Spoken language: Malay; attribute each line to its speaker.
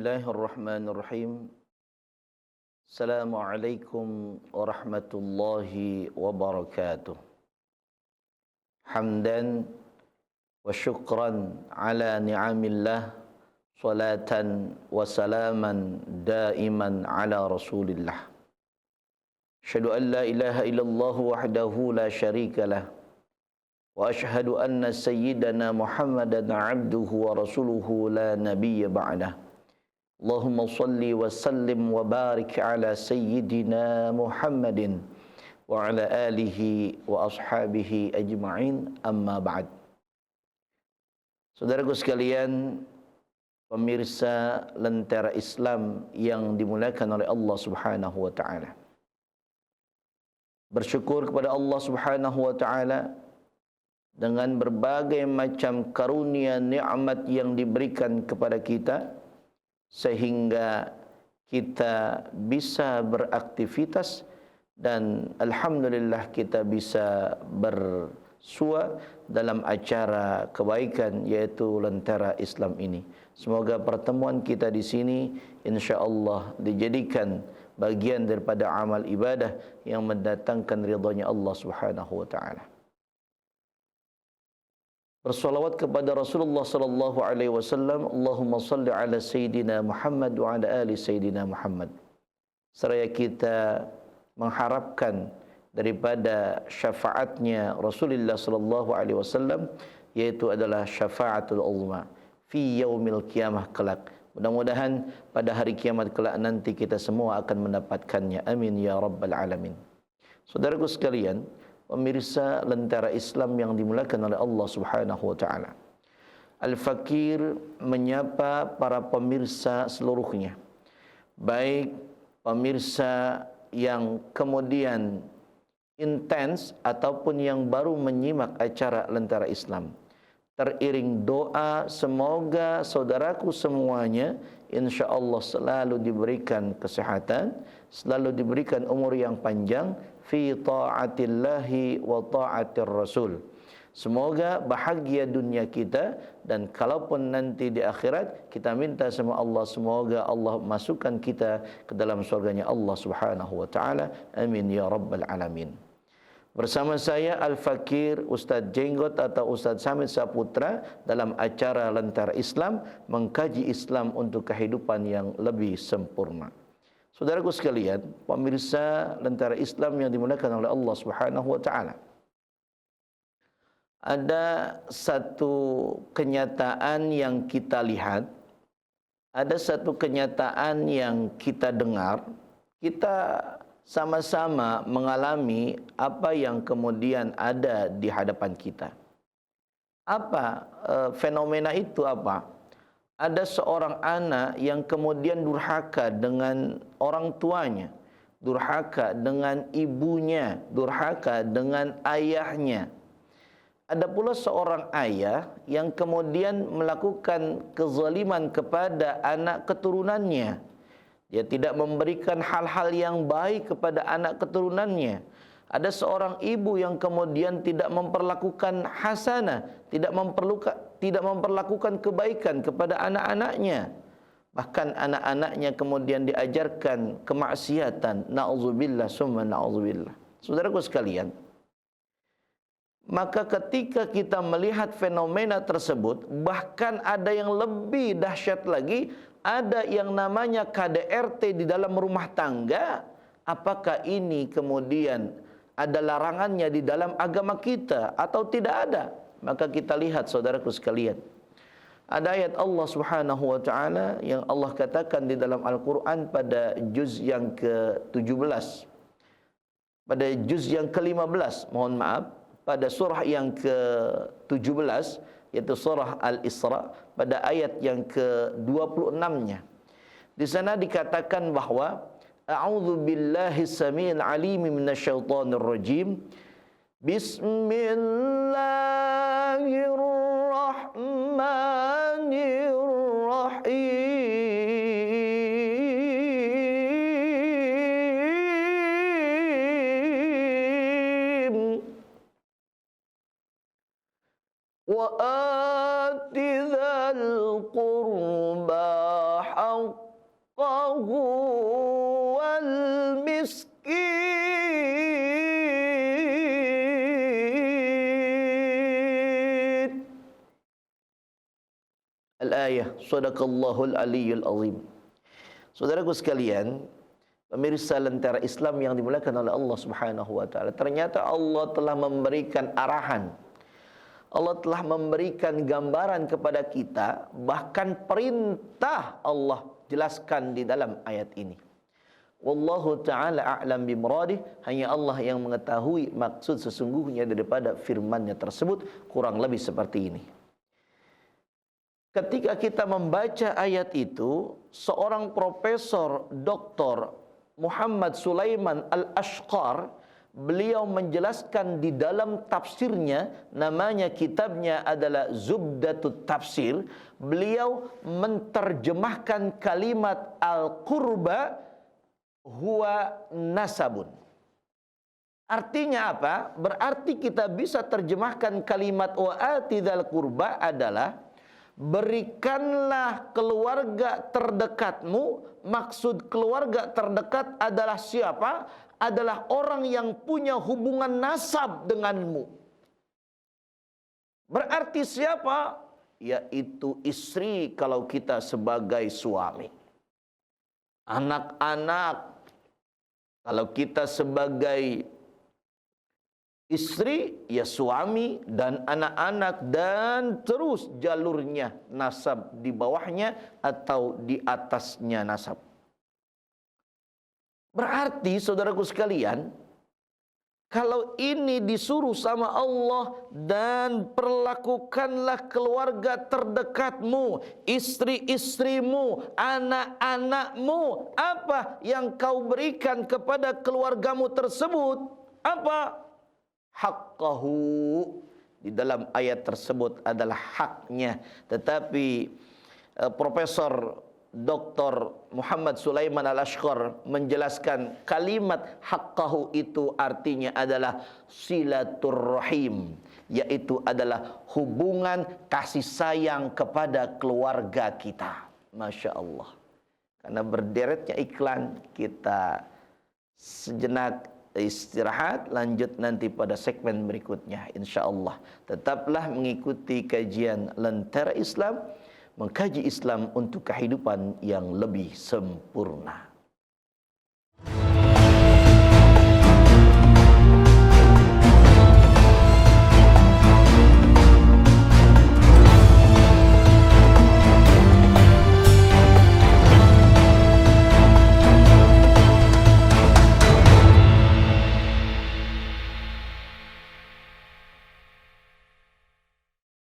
Speaker 1: Bismillahirrahmanirrahim. Assalamualaikum warahmatullahi wabarakatuh. Hamdan wa syukran ala ni'amillah, salatan wa salaman daiman ala rasulillah. Asyhadu an la ilaha illallah wahdahu la syarika lah, wa asyhadu anna sayyidana Muhammadan abduhu wa rasuluhu la nabiyya ba'dah. Allahumma salli wa sallim wa barik ala sayyidina Muhammadin wa ala alihi wa ashabihi ajma'in, amma ba'd. Saudaraku sekalian, pemirsa Lentera Islam yang dimuliakan oleh Allah Subhanahu wa taala. Bersyukur kepada Allah Subhanahu wa taala dengan berbagai macam karunia nikmat yang diberikan kepada kita, sehingga kita bisa beraktivitas dan alhamdulillah kita bisa bersua dalam acara kebaikan yaitu Lentera Islam ini. Semoga pertemuan kita di sini insya-Allah dijadikan bagian daripada amal ibadah yang mendatangkan ridhanya Allah Subhanahu wa taala. Bersolawat kepada Rasulullah sallallahu alaihi wasallam. Allahumma salli ala sayyidina Muhammad wa ala ali sayyidina Muhammad. Seraya kita mengharapkan daripada syafaatnya Rasulullah sallallahu alaihi wasallam, yaitu adalah syafaatul uzma fi yaumil qiyamah kelak. Mudah-mudahan pada hari kiamat kelak nanti kita semua akan mendapatkannya. Amin ya rabbal alamin. Saudaraku sekalian, pemirsa Lentera Islam yang dimuliakan oleh Allah Subhanahu wa taala. Al-Fakir menyapa para pemirsa seluruhnya. Baik pemirsa yang kemudian intens ataupun yang baru menyimak acara Lentera Islam. Teriring doa semoga saudaraku semuanya insya-Allah selalu diberikan kesehatan, selalu diberikan umur yang panjang fi ta'atillahi wa ta'atir rasul. Semoga bahagia dunia kita, dan kalaupun nanti di akhirat kita minta sama Allah, semoga Allah masukkan kita ke dalam surganya Allah Subhanahu wa taala. Amin ya rabbal alamin. Bersama saya Al-Fakir Ustaz Jenggot atau Ustaz Samit Saputra dalam acara Lentera Islam, mengkaji Islam untuk kehidupan yang lebih sempurna. Saudaraku sekalian, pemirsa Lentera Islam yang dimuliakan oleh Allah Subhanahu wa taala. Ada satu kenyataan yang kita lihat, ada satu kenyataan yang kita dengar, kita sama-sama mengalami apa yang kemudian ada di hadapan kita. Apa fenomena itu apa? Ada seorang anak yang kemudian durhaka dengan orang tuanya, durhaka dengan ibunya, durhaka dengan ayahnya. Ada pula seorang ayah yang kemudian melakukan kezaliman kepada anak keturunannya. Dia tidak memberikan hal-hal yang baik kepada anak keturunannya. Ada seorang ibu yang kemudian tidak memperlakukan hasanah, tidak memperlakukan kebaikan kepada anak-anaknya. Bahkan anak-anaknya kemudian diajarkan kemaksiatan. Na'udzubillah summa na'udzubillah. Saudaraku sekalian, maka ketika kita melihat fenomena tersebut, bahkan ada yang lebih dahsyat lagi, ada yang namanya KDRT di dalam rumah tangga. Apakah ini kemudian ada larangannya di dalam agama kita atau tidak ada? Maka kita lihat saudaraku sekalian, ada ayat Allah Subhanahu wa taala yang Allah katakan di dalam Al-Quran pada juz yang ke-17, pada juz yang ke-15, mohon maaf, pada surah yang ke-17, yaitu surah Al-Isra, pada ayat yang ke-26-nya. Di sana dikatakan bahwa a'udzu billahi samiil alim minasyaitonir rajim. Bismillahirrahmanirrahim. Wa ati dzal qurba haqq miskin. Al-ayah, sadaqallahul aliyyul azim. Saudaraku sekalian, pemirsa Lentera Islam yang dimuliakan oleh Allah Subhanahu wa taala, ternyata Allah telah memberikan arahan. Allah telah memberikan gambaran kepada kita, bahkan perintah Allah jelaskan di dalam ayat ini. Wallahu ta'ala a'lam bimuradih, hanya Allah yang mengetahui maksud sesungguhnya daripada firman-Nya tersebut, kurang lebih seperti ini. Ketika kita membaca ayat itu, seorang profesor Dr. Muhammad Sulaiman Al-Ashqar, beliau menjelaskan di dalam tafsirnya, namanya kitabnya adalah Zubdatut Tafsir. Beliau menterjemahkan kalimat al-qurba huwa nasabun. Artinya apa? Berarti kita bisa terjemahkan kalimat wa atidal qurba adalah berikanlah keluarga terdekatmu. Maksud keluarga terdekat adalah siapa? Adalah orang yang punya hubungan nasab denganmu. Berarti siapa? Yaitu istri kalau kita sebagai suami. Anak-anak kalau kita sebagai istri, ya suami dan anak-anak, dan terus jalurnya nasab di bawahnya atau di atasnya nasab. Berarti saudaraku sekalian, kalau ini disuruh sama Allah, dan perlakukanlah keluarga terdekatmu, istri-istrimu, anak-anakmu, apa yang kau berikan kepada keluargamu tersebut? Apa? Haqqahu. Di dalam ayat tersebut adalah haknya. Tetapi Profesor Dr. Muhammad Sulaiman Al-Ashqar menjelaskan kalimat haqqahu itu artinya adalah silaturrahim, yaitu adalah hubungan kasih sayang kepada keluarga kita. Masya Allah. Karena berderetnya iklan, kita sejenak istirahat, lanjut nanti pada segmen berikutnya insyaallah. Tetaplah mengikuti kajian Lentera Islam, mengkaji Islam untuk kehidupan yang lebih sempurna.